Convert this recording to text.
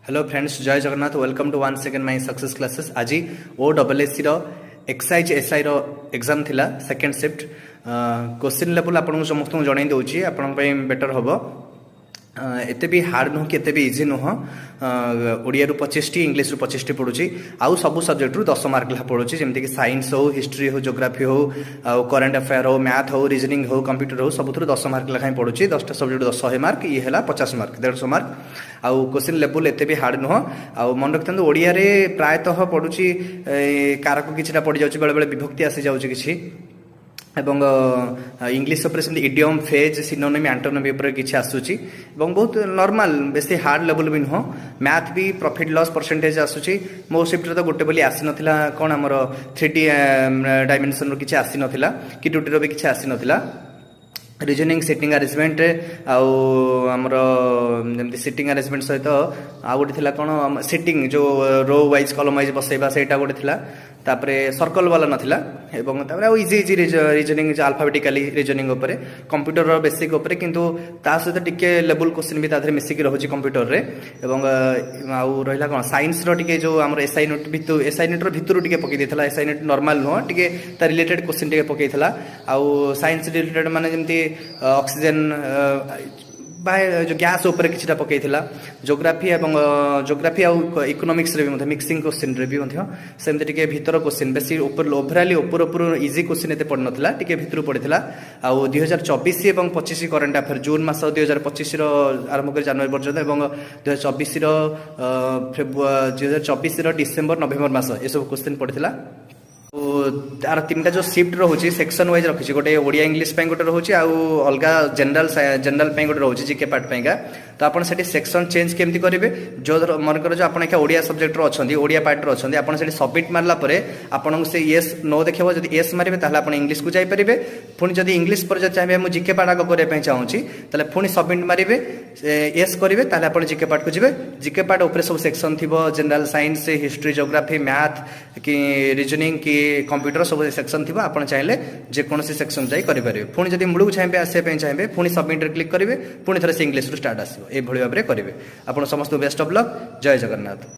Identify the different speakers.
Speaker 1: Hello friends, जय Jagannath. Welcome to one second my success classes. आज OSSC excise SI exam थिला second shift. Question level आपको समस्त जन दूसरी आपण बेटर हम। एते भी हार्ड नुह कि भी इजी नुह। ओडिया रु 25 टी, इंग्लिश रु 25 टी पड़ुची। आउ सब सब्जेक्ट रु 10 मार्क ला पड़ुची, जेमति कि साइंस हो, हिस्ट्री हो, ज्योग्राफी हो, करंट अफेयर हो, मैथ हो, रीजनिंग हो, कंप्यूटर हो, सब 10 मार्क लेखाएं पड़ुची। 10टा सब्जेक्ट 100 मार्क, ये है 50 मार्क, 150 मार्क। आउ क्वेश्चन लेवल एते भी हार्ड नुह। आउ मन रखते ओडिया रे प्रायतः पड़ुची कारक किछटा पड़ जाउची, बेले बेले विभक्ति आसी जाउची किछि। एवं इंग्लिश से इडियम, फेज, सिनोनिम, एंटोनिम किसी आसूची। बहुत नॉर्मल, बेसी हार्ड लेवल भी नुह। मैथ भी प्रॉफिट लॉस परसेंटेज आसूची। मो शिफ्ट तो गोटे बोली आसी नथिला, कौन आमर 3D डायमेंशन किसी आसी नथिला कि 2D रो भी किसी आसी नथिला। रिजनिंग, सिटिंग अरेंजमेंट आमर जमी सिटिंग अरेंजमेंट सहित आउ गोटे थिला कौन सिटिंग जो रो वाइज कलम वाइज बसैबा, सेटा गोटे थिला। तापरे सर्कल वाला नथिला। एवं तापरे आउ easy easy reasoning alphabetically reasoning उपरे, कंप्यूटर रो बेसिक उपरे, किंतु ता सहित टिके लेवल क्वेश्चन भी ताधरे मिसिक रहउची कंप्यूटर रे। एवं आउ रहिला कोन साइंस रो टिके जो हमर एसआई नोट भितु, एसआई नोट रो भितरु टिके पकई देथला। एसआई नोट नॉर्मल नो, टिके ता रिलेटेड क्वेश्चन टिके पकईथला। आउ साइंस रिलेटेड माने जेमति ऑक्सीजन जो गैस ऊपर किछटा पकईथला। ज्योग्राफी एवं ज्योग्राफी आउ इकोनॉमिक्स रे भी मिक्सिंग क्वेश्चन रे भी सेमते टिके भीतर क्वेश्चन बेसी ऊपर ओवरऑल ऊपर इजी क्वेश्चन एते पड़ नथिला, टिके भीतर पड़िथिला। आउ 2024 एवं 25 करंट अफेयर जून मास 2025 रो आरंभ कर जनवरी पर्यंत, एवं 2024 रो 2024 रो डिसेंबर नवेम्बर मास ए सब क्वेश्चन पड़िथिला। तार 3टा जो शिफ्ट रोचे सेक्शन वाइज रखी, गोटे ओडिया इंग्लिश गोटे रोचे, आउ अलगा जनरल गोटे रोचे जीके पार्ट पाइका। तो आप सेक्शन चेंज केमती करेंगे, जो मनकर जो आप ओडिया सब्जेक्ट अच्छा, ओडिया पार्ट अच्छा, आप सबमिट मारला आपको से येस नो देखो। जब येस मारे आप इंग्लिश को जापरेंगे। पुणी जब इंग्लिश पर चाहिए मुझे जीके पार्ट आग करने चाहूँगी, पुणी सबमिट मारे येस करेंगे, आप जीके पार्ट को जी। जीके पार्ट उपर सब सेक्शन थी, general science, history, geography, math कि रीजनिंग कि कंप्यूटर सब सेक्शन थी। आप चाहिए जेकोसी सेक्शन जाई करेंगे। पुणी जब मूल चाहिए आसापी चाहिए, पुणी सबमिट रे क्लिक करेंगे, पुणी थे इंग्लिश स्टार्ट आसो। ये भाव में करेंगे। आप समस्त बेस्ट ऑफ लक। जय जगन्नाथ।